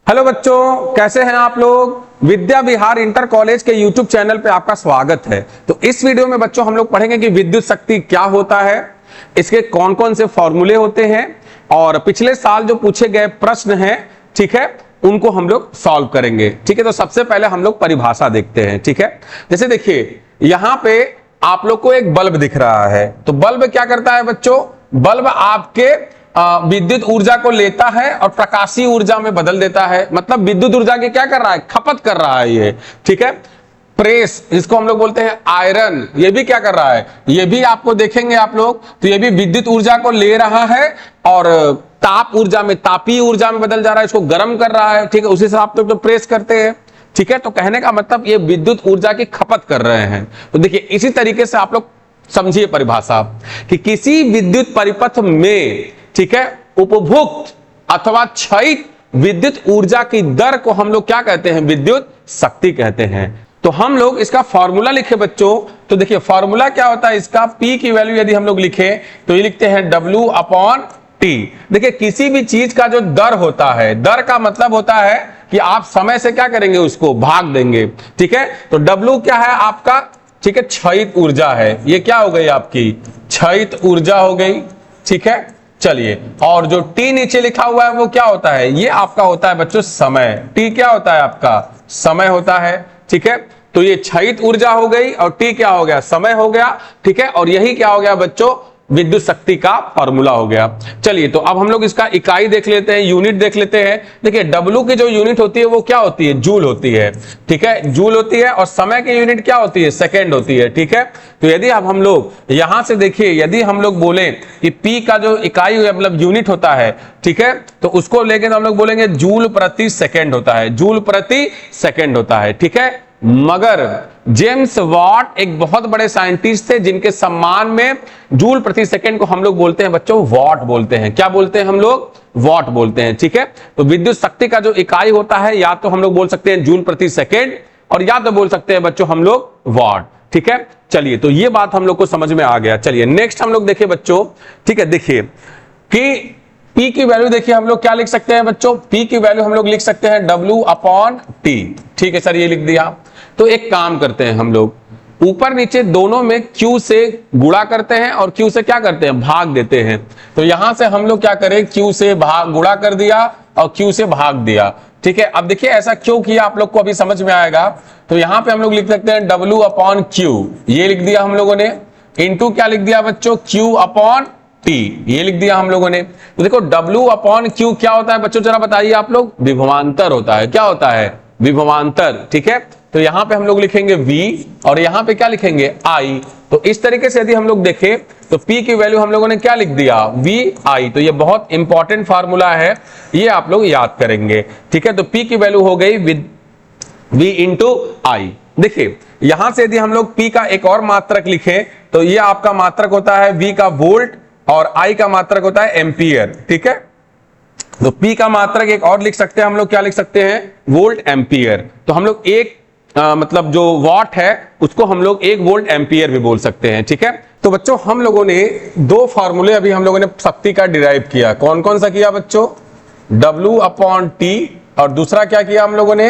Hello बच्चों, कैसे हैं आप लोग। विद्या विहार इंटर कॉलेज के यूट्यूब चैनल पे आपका स्वागत है। तो इस वीडियो में बच्चों हम लोग पढ़ेंगे कि विद्युत शक्ति क्या होता है, इसके कौन कौन से फॉर्मूले होते हैं और पिछले साल जो पूछे गए प्रश्न हैं, ठीक है, उनको हम लोग सॉल्व करेंगे। ठीक है, तो सबसे पहले हम लोग परिभाषा देखते हैं। ठीक है, जैसे देखिए यहां पे आप लोग को एक बल्ब दिख रहा है। तो बल्ब क्या करता है बच्चों, बल्ब आपके विद्युत ऊर्जा को लेता है और प्रकाशीय ऊर्जा में बदल देता है। मतलब विद्युत ऊर्जा की क्या कर रहा है, खपत कर रहा है ये। ठीक है, प्रेस जिसको हम लोग बोलते हैं आयरन, ये भी क्या कर रहा है, ये भी आपको देखेंगे आप लोग, तो ये भी विद्युत ऊर्जा को ले रहा है और ताप ऊर्जा में, तापीय ऊर्जा में बदल जा रहा है, इसको गर्म कर रहा है। ठीक है, उसी से आप लोग तो प्रेस करते हैं। ठीक है, तो कहने का मतलब ये विद्युत ऊर्जा की खपत कर रहे हैं। तो देखिए इसी तरीके से आप लोग समझिए परिभाषा कि किसी विद्युत परिपथ में, ठीक है, उपभोक्त अथवा क्षयित विद्युत ऊर्जा की दर को हम लोग क्या कहते हैं, विद्युत शक्ति कहते हैं। तो हम लोग इसका फॉर्मूला लिखे बच्चों, तो देखिए फॉर्मूला क्या होता है इसका, P की वैल्यू यदि हम लोग लिखे तो ये लिखते हैं W अपॉन T। देखिए किसी भी चीज का जो दर होता है, दर का मतलब होता है कि आप समय से क्या करेंगे, उसको भाग देंगे। ठीक है, तो W क्या है आपका, ठीक है, क्षयित ऊर्जा है। ये क्या हो गई आपकी क्षयित ऊर्जा हो गई। ठीक है, चलिए, और जो T नीचे लिखा हुआ है वो क्या होता है, ये आपका होता है बच्चों समय। T क्या होता है आपका, समय होता है। ठीक है, तो ये क्षयित ऊर्जा हो गई और T क्या हो गया, समय हो गया। ठीक है, और यही क्या हो गया बच्चों, विद्युत शक्ति का फॉर्मूला हो गया। चलिए, तो अब हम लोग इसका इकाई देख लेते हैं, यूनिट देख लेते हैं। देखिए W की जो यूनिट होती है वो क्या होती है, जूल होती है। ठीक है, जूल होती है, और समय की यूनिट क्या होती है, सेकेंड होती है। ठीक है, तो यदि अब हम लोग यहां से देखिए, यदि हम लोग बोले कि P का जो इकाई मतलब यूनिट होता है, ठीक है, तो उसको लेकर हम लोग बोलेंगे जूल प्रति सेकेंड होता है, जूल प्रति सेकेंड होता है। ठीक है, मगर जेम्स वॉट एक बहुत बड़े साइंटिस्ट थे जिनके सम्मान में जूल प्रति सेकंड को हम लोग बोलते हैं बच्चों वॉट बोलते हैं। क्या बोलते हैं हम लोग, वॉट बोलते हैं। ठीक है, तो विद्युत शक्ति का जो इकाई होता है या तो हम लोग बोल सकते हैं जूल प्रति सेकंड और या तो बोल सकते हैं बच्चों हम लोग वॉट। ठीक है, चलिए, तो ये बात हम लोग को समझ में आ गया। चलिए नेक्स्ट हम लोग देखिए बच्चों, ठीक है, देखिए कि P की वैल्यू देखिए हम लोग क्या लिख सकते हैं बच्चों, P की वैल्यू हम लोग लिख सकते हैं W अपॉन T। ठीक है सर, ये लिख दिया। तो एक काम करते हैं हम लोग, ऊपर नीचे दोनों में Q से गुणा करते हैं और Q से क्या करते हैं, भाग देते हैं। तो यहां से हम लोग क्या करें, Q से भाग गुणा कर दिया और Q से भाग दिया। ठीक है, अब देखिए ऐसा क्यों किया आप लोग को अभी समझ में आएगा। तो यहां पे हम लोग लिख सकते हैं W अपॉन Q, ये लिख दिया हम लोगों ने, इंटू क्या लिख दिया बच्चों, Q अपॉन T, ये लिख दिया हम लोगों ने। तो देखो W अपॉन Q क्या होता है बच्चों, जरा बताइए आप लोग, विभवांतर होता है। क्या होता है, विभवांतर। ठीक है, तो यहां पे हम लोग लिखेंगे V और यहां पे क्या लिखेंगे, I। तो इस तरीके से यदि हम लोग देखें तो P की वैल्यू हम लोगों ने क्या लिख दिया, VI। तो ये बहुत इंपॉर्टेंट फार्मूला है, ये आप लोग याद करेंगे। ठीक है, तो P की वैल्यू हो गई V इंटू I। देखिए यहां से यदि हम लोग P का एक और मात्रक लिखें तो ये आपका मात्रक होता है V का वोल्ट और I का मात्रक होता है एम्पियर। ठीक है, तो P का मात्रक एक और लिख सकते हैं हम लोग, क्या लिख सकते हैं, वोल्ट एम्पियर। तो हम लोग एक मतलब जो वॉट है उसको हम लोग 1 वोल्ट एम्पियर भी बोल सकते हैं। ठीक है, तो बच्चों हम लोगों ने 2 फॉर्मूले अभी हम लोगों ने शक्ति का डिराइव किया। कौन कौन सा किया बच्चों, W अपॉन T और दूसरा क्या किया हम लोगों ने,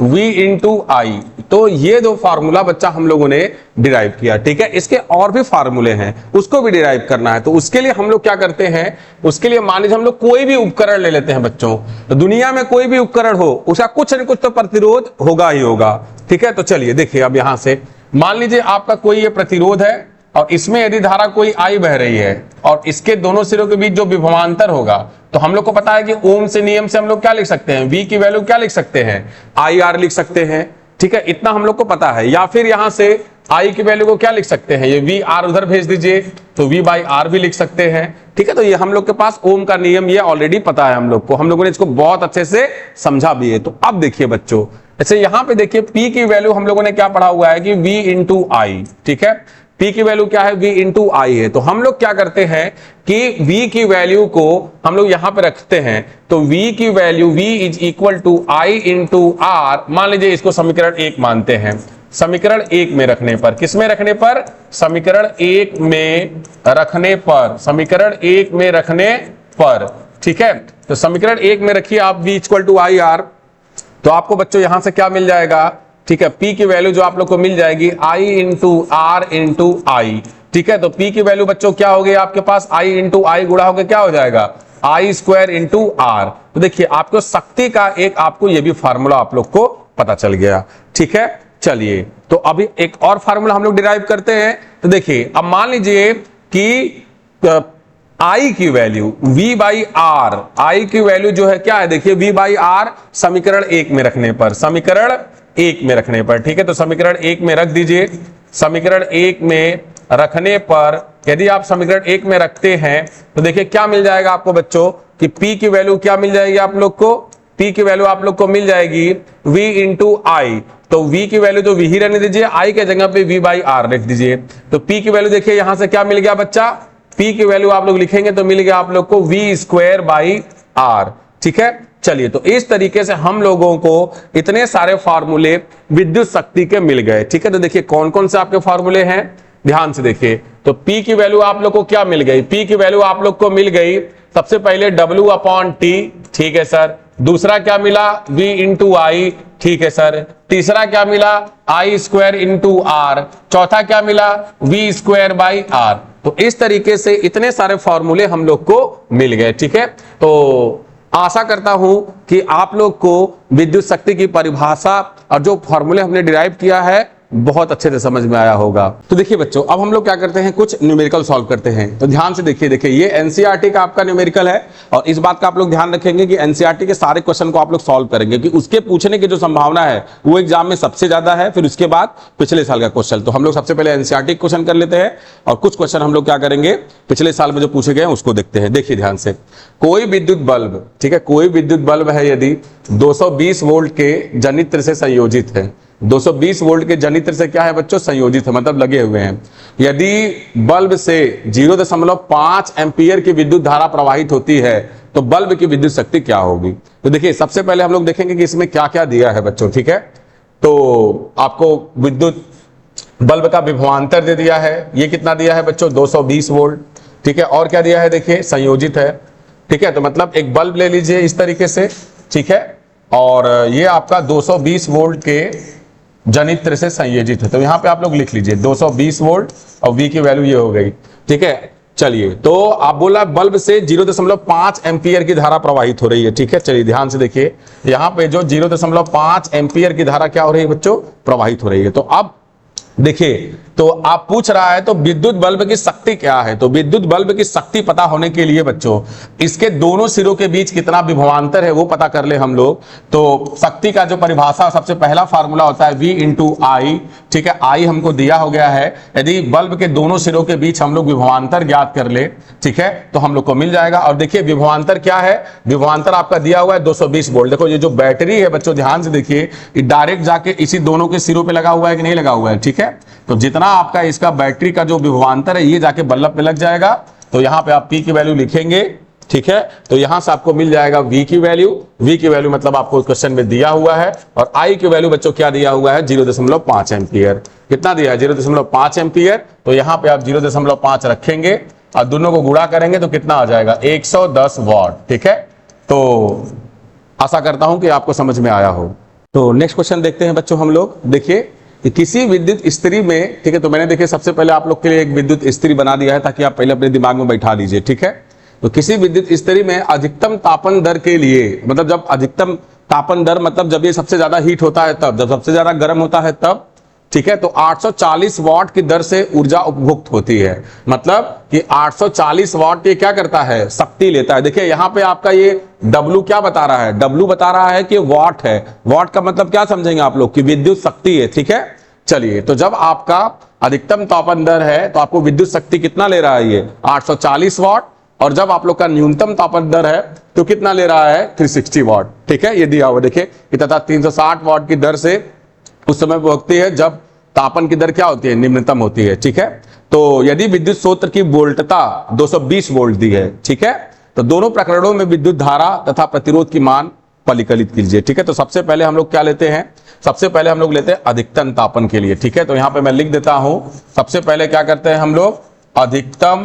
V इंटू I। तो ये 2 फार्मूला बच्चा हम लोगों ने डिराइव किया। ठीक है, इसके और भी फार्मूले हैं, उसको भी डिराइव करना है। तो उसके लिए हम लोग क्या करते हैं, उसके लिए मान लीजिए हम लोग कोई भी उपकरण ले लेते हैं बच्चों। तो दुनिया में कोई भी उपकरण हो उसका कुछ न कुछ तो प्रतिरोध होगा ही होगा। ठीक है, तो चलिए देखिए, अब यहां से मान लीजिए आपका कोई ये प्रतिरोध है और इसमें यदि धारा कोई I बह रही है और इसके दोनों सिरों के बीच जो विभवांतर होगा, तो हम लोग को पता है कि ओम से नियम से हम लोग क्या लिख सकते हैं, V की वैल्यू क्या लिख सकते हैं, IR लिख सकते हैं। ठीक है, इतना हम लोग को पता है। या फिर यहां से I की वैल्यू को क्या लिख सकते हैं, ये VR उधर भेज दीजिए तो V बाई R भी लिख सकते हैं। ठीक है, तो ये हम लोग के पास ओम का नियम ये ऑलरेडी पता है हम लोग को, हम लोगों ने इसको बहुत अच्छे से समझा भी है। तो अब देखिए बच्चों, जैसे यहां पे देखिए P की वैल्यू हम लोगों ने क्या पढ़ा हुआ है कि V इंटू I। ठीक है, P की वैल्यू क्या है, V इंटू I है। तो हम लोग क्या करते हैं कि V की वैल्यू को हम लोग यहां पे रखते हैं। तो V की value V is equal to I into R, मान लीजिए इसको समीकरण 1 मानते हैं। समीकरण 1 में रखने पर, किस में रखने पर, समीकरण 1 में रखने पर, समीकरण 1 में रखने पर। ठीक है, तो समीकरण 1 में रखिए आप V equal to I R। तो आपको बच्चों यहां से क्या मिल जाएगा, ठीक है, P की वैल्यू जो आप लोग को मिल जाएगी I इंटू आर इंटू आई, ठीक है। तो P की वैल्यू बच्चों क्या हो गई आपके पास, I इंटू आई गुणा होकर क्या हो जाएगा, आई स्क्वायर इंटू आर। तो देखिए आपको शक्ति का एक आपको ये भी फार्मूला आप लोग को पता चल गया, ठीक है। चलिए तो अभी एक और फार्मूला हम लोग डिराइव करते हैं। तो देखिए अब मान लीजिए कि I की वैल्यू V बाई आर, आई की वैल्यू जो है क्या है, देखिए V बाई आर समीकरण 1 में रखने पर, समीकरण 1 में रखने पर, ठीक है। तो समीकरण 1 में रख दीजिए। समीकरण 1 में रखने पर यदि आप समीकरण 1 में रखते हैं तो देखिए क्या मिल जाएगा आपको बच्चों कि P की वैल्यू क्या मिल जाएगी आप लोग को, P की वैल्यू आप लोग को मिल जाएगी V इंटू आई। तो V की वैल्यू तो V ही रहने दीजिए, I के जगह पे V बाई आर लिख दीजिए। तो P की वैल्यू देखिए यहां से क्या मिल गया बच्चा, P की वैल्यू आप लोग लिखेंगे तो मिल गया आप लोग को V स्क्वायर बाई आर, ठीक है। चलिए तो इस तरीके से हम लोगों को इतने सारे फार्मूले विद्युत शक्ति के मिल गए, ठीक है। तो देखिए कौन कौन से आपके फार्मूले हैं, ध्यान से देखिए। तो P की वैल्यू आप लोग को क्या मिल गई, P की वैल्यू आप लोग को मिल गई सबसे पहले W अपॉन T, ठीक है सर। दूसरा क्या मिला, V इंटू आई, ठीक है सर। तीसरा क्या मिला, आई स्क्वायर इंटू आर। चौथा क्या मिला, V स्क्वायर बाई आर। तो इस तरीके से इतने सारे फॉर्मूले हम लोग को मिल गए, ठीक है। तो आशा करता हूं कि आप लोग को विद्युत शक्ति की परिभाषा और जो फॉर्मूले हमने डिराइव किया है बहुत अच्छे से समझ में आया होगा। तो देखिए बच्चों अब हम लोग क्या करते हैं, कुछ न्यूमेरिकल सॉल्व करते हैं। तो ध्यान से देखिए, देखिए ये एनसीईआरटी का आपका न्यूमेरिकल है और इस बात का आप लोग ध्यान रखेंगे कि एनसीईआरटी के सारे क्वेश्चन को आप लोग सॉल्व करेंगे कि उसके पूछने की जो संभावना है वो एग्जाम में सबसे ज्यादा है, फिर उसके बाद पिछले साल का क्वेश्चन। तो हम लोग सबसे पहले एनसीईआरटी क्वेश्चन कर लेते हैं और कुछ क्वेश्चन हम लोग क्या करेंगे पिछले साल में जो पूछे गए उसको देखते हैं। देखिए ध्यान से, कोई विद्युत बल्ब, ठीक है, कोई विद्युत बल्ब है यदि 220 वोल्ट के जनित्र से संयोजित है, 220 वोल्ट के जनित्र से क्या है बच्चों, संयोजित है, मतलब लगे हुए हैं। यदि बल्ब से 0.5 एम्पीयर की विद्युत धारा प्रवाहित होती है तो बल्ब की विद्युत शक्ति क्या होगी। तो देखिए सबसे पहले हम लोग देखेंगे कि इसमें क्या क्या दिया है बच्चों, ठीक है। तो आपको विद्युत बल्ब का विभवांतर दे दिया है, ये कितना दिया है बच्चों, 220 वोल्ट, ठीक है। और क्या दिया है, देखिए संयोजित है, ठीक है। तो मतलब एक बल्ब ले लीजिए इस तरीके से, ठीक है, और ये आपका 220 वोल्ट के जनित्र से संयोजित है। तो यहां पे आप लोग लिख लीजिए 220 वोल्ट और V की वैल्यू ये हो गई, ठीक है। चलिए तो आप बोला बल्ब से 0.5 एम्पीयर की धारा प्रवाहित हो रही है, ठीक है। चलिए ध्यान से देखिए, यहां पे जो 0.5 एम्पीयर की धारा क्या हो रही है बच्चों, प्रवाहित हो रही है। तो अब देखिए, तो आप पूछ रहा है तो विद्युत बल्ब की शक्ति क्या है। तो विद्युत बल्ब की शक्ति पता होने के लिए बच्चों इसके दोनों सिरों के बीच कितना विभवांतर है वो पता कर ले हम लोग। तो शक्ति का जो परिभाषा सबसे पहला फार्मूला होता है V इंटू आई, ठीक है। आई हमको दिया हो गया है, यदि बल्ब के दोनों सिरों के बीच हम लोग विभवांतर ज्ञात कर ले, ठीक है, तो हम लोग को मिल जाएगा। और देखिए विभवांतर क्या है, विभवांतर आपका दिया हुआ है 220 वोल्ट। देखो ये जो बैटरी है बच्चों ध्यान से देखिए, डायरेक्ट जाके इसी दोनों के सिरों पे लगा हुआ है कि नहीं लगा हुआ है, ठीक है। तो जितना आपका इसका बैटरी का जो विभवांतर है ये जाके बल्ब पे लग जाएगा। तो यहां पे आप P की वैल्यू लिखेंगे, ठीक है। तो यहां से आपको मिल जाएगा V की वैल्यू, V की वैल्यू मतलब आपको क्वेश्चन में दिया हुआ है। और I की वैल्यू बच्चों क्या दिया हुआ है, 0.5 एम्पीयर। कितना दिया है, 0.5 एम्पीयर। तो यहां पे आप 0.5 रखेंगे और दोनों को गुणा करेंगे तो कितना आ जाएगा, 110 वॉट, ठीक है। तो आशा करता हूं कि आपको समझ में आया हो। तो नेक्स्ट क्वेश्चन देखते हैं बच्चों हम लोग। देखिए कि किसी विद्युत इस्त्री में, ठीक है, तो मैंने देखिए सबसे पहले आप लोग के लिए एक विद्युत इस्त्री बना दिया है ताकि आप पहले अपने दिमाग में बैठा लीजिए, ठीक है। तो किसी विद्युत इस्त्री में अधिकतम तापन दर के लिए, मतलब जब अधिकतम तापन दर मतलब जब ये सबसे ज्यादा हीट होता है तब, जब सबसे ज्यादा गर्म होता है तब, ठीक है, तो 840 वॉट की दर से ऊर्जा उपभुक्त होती है। मतलब कि 840 वॉट ये क्या करता है, शक्ति लेता है। देखिए यहाँ पे आपका ये W क्या बता रहा है, W बता रहा है कि वॉट है। वॉट का मतलब क्या समझेंगे आप लोग कि विद्युत शक्ति है, ठीक है। चलिए तो जब आपका अधिकतम तापन दर है तो आपको विद्युत शक्ति कितना ले रहा है, ये 840 वॉट। और जब आप लोग का न्यूनतम तापन दर है तो कितना ले रहा है, 360 वॉट, ठीक है। ये दिया हुआ देखिए कि तथा 360 वॉट की दर से उस समय भुगतती है जब तापन की दर क्या होती है, निम्नतम होती है, ठीक है। तो यदि विद्युत स्रोत की वोल्टता 220 वोल्ट दी है, ठीक है, तो दोनों प्रकरणों में विद्युत धारा तथा प्रतिरोध की मान परिकलित कीजिए, ठीक है। तो सबसे पहले हम लोग क्या लेते हैं, सबसे पहले हम लोग लेते हैं अधिकतम तापन के लिए, ठीक है। तो यहां पे मैं लिख देता हूं, सबसे पहले क्या करते हैं हम लोग, अधिकतम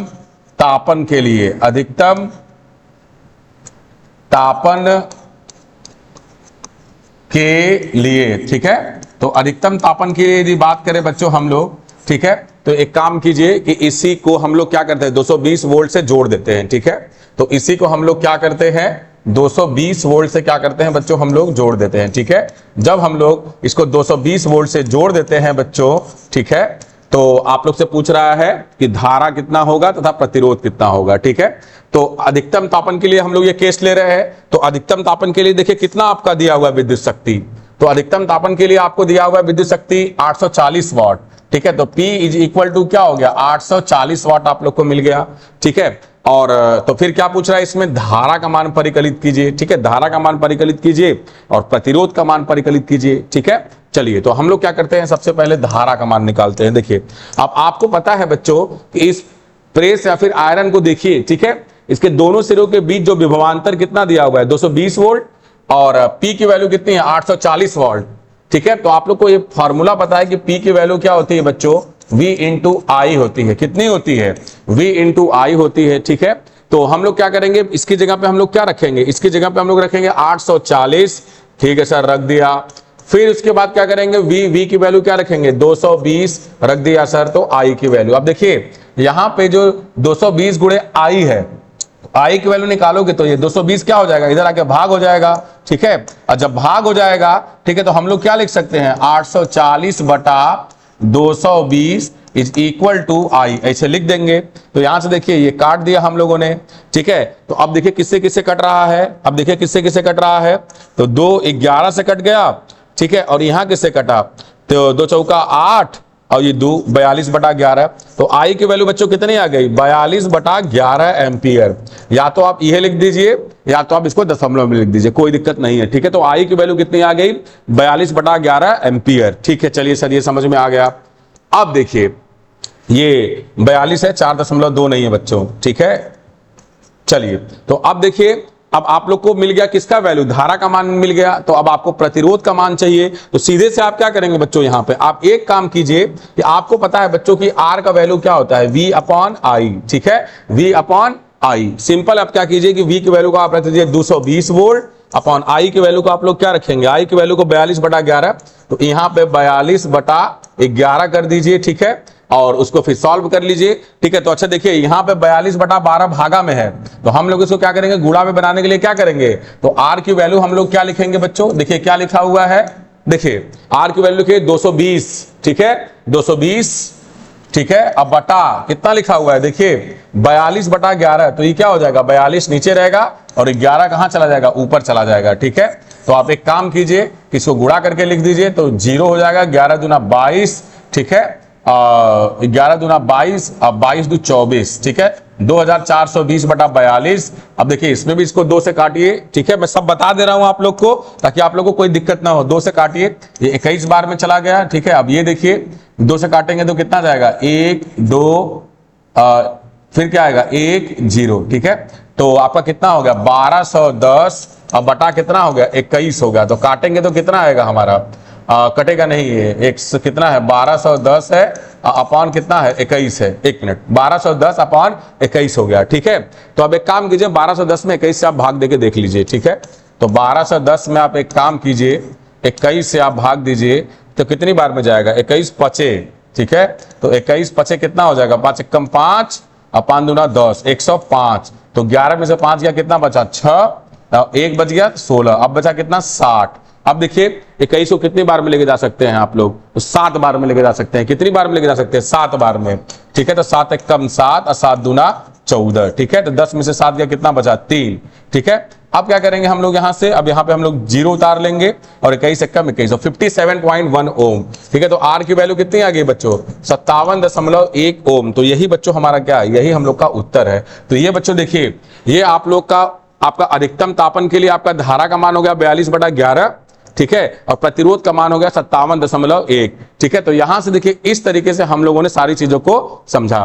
तापन के लिए, अधिकतम तापन के लिए, ठीक है। तो अधिकतम तापन के लिए यदि बात करें बच्चों हम लोग, ठीक है, तो एक काम कीजिए कि इसी को हम लोग क्या करते हैं 220 वोल्ट से जोड़ देते हैं, ठीक है। तो इसी को हम लोग क्या करते हैं 220 वोल्ट से क्या करते हैं बच्चों हम लोग जोड़ देते हैं, ठीक है। जब हम लोग इसको 220 वोल्ट से जोड़ देते हैं बच्चों, ठीक है, तो आप लोग से पूछ रहा है कि धारा कितना होगा तथा प्रतिरोध कितना होगा, ठीक है। तो अधिकतम तापन के लिए हम लोग ये केस ले रहे हैं। तो अधिकतम तापन के लिए देखिए कितना आपका दिया हुआ है विद्युत शक्ति। तो अधिकतम तापन के लिए आपको दिया हुआ है विद्युत शक्ति 840 वाट, ठीक है। तो P इज इक्वल टू क्या हो गया 840 वाट आप लोग को मिल गया, ठीक है। और तो फिर क्या पूछ रहा है इसमें धारा का मान परिकलित कीजिए, ठीक है। धारा का मान परिकलित कीजिए और प्रतिरोध का मान परिकलित कीजिए, ठीक है। चलिए तो हम लोग क्या करते हैं सबसे पहले धारा का मान निकालते हैं। देखिए अब आपको पता है बच्चों कि इस प्रेस या फिर आयरन को देखिए, ठीक है, इसके दोनों सिरों के बीच जो विभवांतर कितना दिया हुआ है 220 वोल्ट और P की वैल्यू कितनी है 840 वोल्ट, ठीक है। तो आप लोग को ये फॉर्मूला पता है कि P की वैल्यू क्या होती है बच्चों V इंटू आई होती है। कितनी होती है V इंटू आई होती है, ठीक है। तो हम लोग क्या करेंगे इसकी जगह पे हम लोग क्या रखेंगे, इसकी जगह पे हम लोग रखेंगे 840, ठीक है सर, रख दिया। फिर उसके बाद क्या करेंगे V की वैल्यू क्या रखेंगे 220 रख दिया सर। तो I की वैल्यू अब देखिए यहां पे जो 220 गुणे I है, I की वैल्यू निकालोगे तो ये 220 क्या हो जाएगा इधर आके भाग हो जाएगा, ठीक है। और जब भाग हो जाएगा, ठीक है, तो हम लोग क्या लिख सकते हैं 840 बटा 220 इज इक्वल टू आई, ऐसे लिख देंगे। तो यहां से देखिए ये काट दिया हम लोगों ने, ठीक है। तो अब देखिए किससे किससे कट रहा है, अब देखिए किससे किससे कट रहा है, तो 2 11 से कट गया, ठीक है। और यहां किससे कटा तो 2 चौका 8 और ये 2 42 बटा 11। तो आई की वैल्यू बच्चों कितनी आ गई 42 बटा 11 एम्पियर। या तो आप ये लिख दीजिए या तो आप इसको दशमलव में लिख दीजिए, कोई दिक्कत नहीं है, ठीक है। तो आई की वैल्यू कितनी आ गई 42 बटा 11 एम्पियर, ठीक है। चलिए सर ये समझ में आ गया। अब देखिए ये 42 है 4.2 नहीं है बच्चों, ठीक है। चलिए तो अब देखिए अब आप लोग को मिल गया किसका वैल्यू धारा का मान मिल गया। तो अब आपको प्रतिरोध का मान चाहिए। तो सीधे से आप क्या करेंगे बच्चों यहां पे आप एक काम कीजिए कि आपको पता है बच्चों की R का वैल्यू क्या होता है V अपॉन आई, ठीक है, V अपॉन आई। सिंपल आप क्या कीजिए कि V की वैल्यू को आप रख दीजिए 220 वोल्ट अपॉन आई की वैल्यू को आप लोग क्या रखेंगे आई की वैल्यू को 42 बटा 11। तो यहां पे 42 बटा 11 कर दीजिए, ठीक है, और उसको फिर सॉल्व कर लीजिए, ठीक है। तो अच्छा देखिए यहाँ पे 42 बटा 12 भागा में है, तो हम लोग इसको क्या करेंगे गुणा में बनाने के लिए क्या करेंगे तो R की वैल्यू हम लोग क्या लिखेंगे बच्चों, देखिए क्या लिखा हुआ है, देखिए R की वैल्यू लिखिए 220, ठीक है 220, ठीक है। अब बटा कितना लिखा हुआ है देखिए 42 बटा 11। तो ये क्या हो जाएगा 42 नीचे रहेगा और 11 कहां चला जाएगा ऊपर चला जाएगा, ठीक है। तो आप एक काम कीजिए इसको गुणा करके लिख दीजिए तो 0 हो जाएगा, 11 दूना 22, ठीक है, 11 दूना 22 अब 22 दू 24, ठीक है, 2420 बटा 42। अब देखिए इसमें भी इसको 2 से काटिए, ठीक है, मैं सब बता दे रहा हूं आप लोग को ताकि आप लोग को कोई दिक्कत ना हो। 2 से काटिए, ये 21 बार में चला गया, ठीक है। अब ये देखिए 2 से काटेंगे तो कितना जाएगा 1 2 फिर क्या आएगा 1 0, ठीक है। तो आपका कितना हो गया 1210 अब बटा कितना हो गया 21 हो गया। तो काटेंगे तो कितना आएगा हमारा कटेगा नहीं, है एक कितना है 1210 है अपॉन कितना है 21 है, एक मिनट 1210 अपॉन 21 हो गया, ठीक है। तो अब एक काम कीजिए 1210 में 21 से आप भाग देके देख लीजिए, ठीक है। तो 1210 में आप एक काम कीजिए 21 से आप भाग दीजिए तो कितनी बार में जाएगा 21 पचे, ठीक है। तो 21 पचे कितना हो जाएगा 5 एकम 5 अपॉन दूना 10 105। तो 11 में से 5 गया कितना बचा 6, 1 बच गया 16, अब बचा कितना 60। अब देखिए 21 को कितनी बार में लेके जा सकते हैं आप लोग तो 7 बार में लेके जा सकते हैं। कितनी बार में लेके जा सकते हैं 7 बार में, ठीक है। तो 7 एकम 7 और 7 दूना 14, ठीक है। तो 10 में से 7 गया कितना बचा 3, ठीक है। अब क्या करेंगे हम लोग यहां से अब यहां पे हम लोग 0 उतार लेंगे और 21 एकम 21 तो 57.1 ओम, ठीक है। तो R की वैल्यू कितनी आ गई बच्चों 57.1 ओम। तो यही बच्चों हमारा क्या है यही हम लोग का उत्तर है। तो ये बच्चों देखिए ये आप लोग का आपका अधिकतम तापन के लिए आपका धारा का मान हो गया 42 बटा 11, ठीक है, और प्रतिरोध का मान हो गया 57.1, ठीक है। तो यहां से देखिए इस तरीके से हम लोगों ने सारी चीजों को समझा।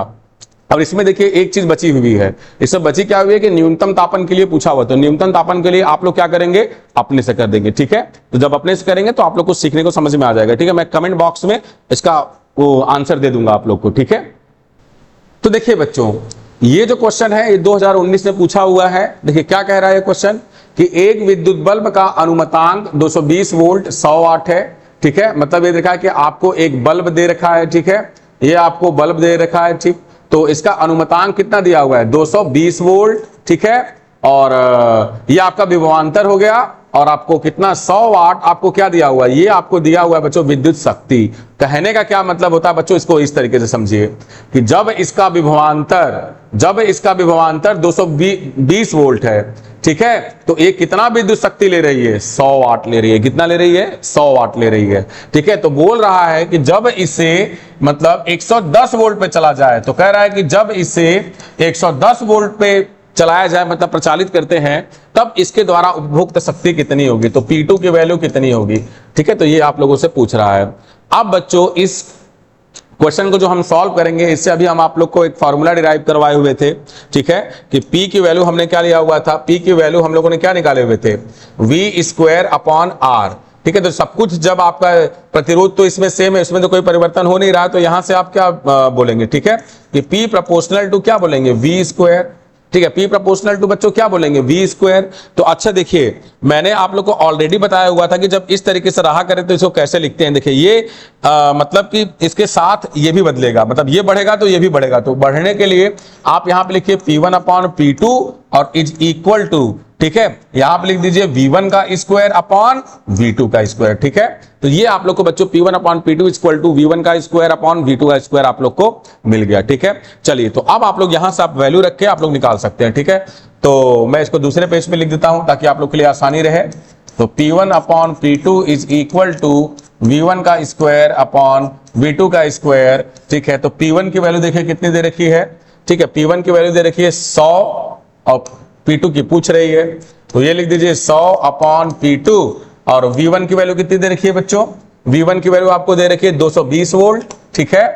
और इसमें देखिए एक चीज बची हुई है, इसमें बची क्या हुई है कि न्यूनतम तापन के लिए पूछा हुआ। तो न्यूनतम तापन के लिए आप लोग क्या करेंगे अपने से कर देंगे, ठीक है। तो जब अपने से करेंगे तो आप लोग को सीखने को समझ में आ जाएगा, ठीक है। मैं कमेंट बॉक्स में इसका वो आंसर दे दूंगा आप लोग को, ठीक है। तो देखिए बच्चों ये जो क्वेश्चन है ये 2019 में पूछा हुआ है। देखिए क्या कह रहा है क्वेश्चन कि एक विद्युत बल्ब का अनुमतांक 220 वोल्ट 100 वाट है। ठीक है, मतलब ये देखा है कि आपको एक बल्ब दे रखा है। ठीक है, ये आपको बल्ब दे रखा है। ठीक, तो इसका अनुमतांक कितना दिया हुआ है 220 वोल्ट। ठीक है, और ये आपका विभवांतर हो गया, और आपको कितना 100 वाट आपको क्या दिया हुआ है, ये आपको दिया हुआ है बच्चों विद्युत शक्ति। कहने का क्या मतलब होता है बच्चों, इसको इस तरीके से समझिए कि जब इसका विभवांतर 220 वोल्ट है, ठीक है, तो ये कितना विद्युत शक्ति ले रही है 100 वाट ले रही है। कितना ले रही है 100 वाट ले रही है। ठीक है, तो बोल रहा है कि जब इसे मतलब 110 वोल्ट पे चला जाए, तो कह रहा है कि जब इसे 110 वोल्ट पे चलाया जाए, मतलब प्रचालित करते हैं, तब इसके द्वारा उपभोक्त शक्ति कितनी होगी, तो P2 की वैल्यू कितनी होगी। ठीक है, तो ये आप लोगों से पूछ रहा है। अब बच्चों इस क्वेश्चन को जो हम सॉल्व करेंगे, इससे अभी हम आप लोग को एक फार्मूला डिराइव करवाए हुए थे। ठीक है, कि P की वैल्यू हमने क्या लिया हुआ था, P की वैल्यू हम लोगों ने क्या निकाले हुए थे, V² R। ठीक है, तो सब कुछ जब आपका प्रतिरोध तो इसमें सेम है, इसमें तो कोई परिवर्तन हो नहीं रहा है, तो यहां से आप क्या बोलेंगे, ठीक है, कि P प्रोपोर्शनल टू क्या बोलेंगे V²। ठीक है, P प्रोपोर्शनल टू बच्चों क्या बोलेंगे V²। तो अच्छा देखिए, मैंने आप लोग को ऑलरेडी बताया हुआ था कि जब इस तरीके से रहा करें तो इसको कैसे लिखते हैं। देखिए ये मतलब कि इसके साथ ये भी बदलेगा, मतलब ये बढ़ेगा तो ये भी बढ़ेगा। तो बढ़ने के लिए आप यहां पे लिखिए P1/P2 और इज इक्वल टू, ठीक है, यहां पे लिख दीजिए V1 का स्क्वायर अपॉन V2 का स्क्वायर। ठीक है, तो ये आप लोग को बच्चों P1/P2 इक्वल टू V1 का स्क्वायर अपॉन V2 का स्क्वायर आप लोग को मिल गया। ठीक है, चलिए तो अब आप लोग यहां से आप वैल्यू रख के आप लोग निकाल सकते हैं। ठीक है, तो मैं इसको दूसरे पेज पे लिख देता हूं ताकि आप लोग के लिए आसानी रहे। तो P1/P2 is equal to V1 का स्क्वायर अपॉन V2 का स्क्वायर। ठीक है, तो P1 की वैल्यू देखिए कितनी दे रखी है। ठीक है, P1 की वैल्यू दे रखी है 100 और P2 की पूछ रही है, तो ये लिख दीजिए 100/P2। और V1 की वैल्यू कितनी दे रखी है बच्चों, V1 की वैल्यू आपको दे रखी है 220 वोल्ट। ठीक है,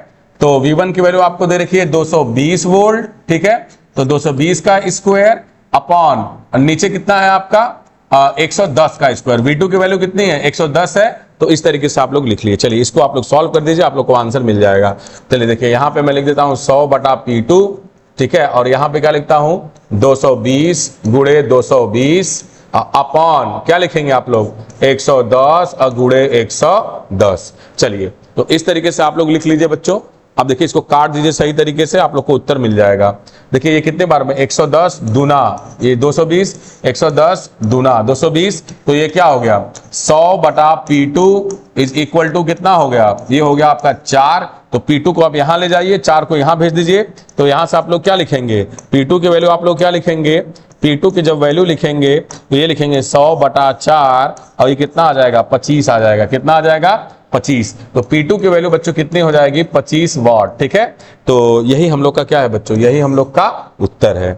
तो V1 की वैल्यू आपको दे रखी है 220 वोल्ट। ठीक है, तो 220 का स्क्वायर अपॉन नीचे कितना है आपका 110 का स्क्वायर। V2 की वैल्यू कितनी है 110 है, तो इस तरीके से आप लोग लिख लिए। चलिए इसको आप लोग सॉल्व कर दीजिए, आप लोग को आंसर मिल जाएगा। चलिए देखिए यहां पे मैं लिख देता हूं 100/P2। ठीक है, और यहां पे क्या लिखता हूं 220 गुणे 220 अपॉन क्या लिखेंगे आप लोग 110 और गुणे 110। चलिए तो इस तरीके से आप लोग लिख लीजिए बच्चों। अब देखिए इसको काट दीजिए सही तरीके से, आप लोग को उत्तर मिल जाएगा। देखिए ये कितने बार में 110 दूना ये 220, 110 दूना 220, तो ये क्या हो गया 100/P2 इज इक्वल टू कितना हो गया, ये हो गया आपका 4। तो P2 को आप यहां ले जाइए, 4 को यहां भेज दीजिए। तो यहां से आप लोग क्या लिखेंगे, P2 की वैल्यू आप लोग क्या लिखेंगे, P2 की जब वैल्यू लिखेंगे तो ये लिखेंगे 100/4 और ये कितना आ जाएगा 25 आ जाएगा। कितना आ जाएगा 25। तो P2 की वैल्यू बच्चों कितनी हो जाएगी 25 वाट। ठीक है, तो यही हम लोग का क्या है बच्चों, यही हम लोग का उत्तर है।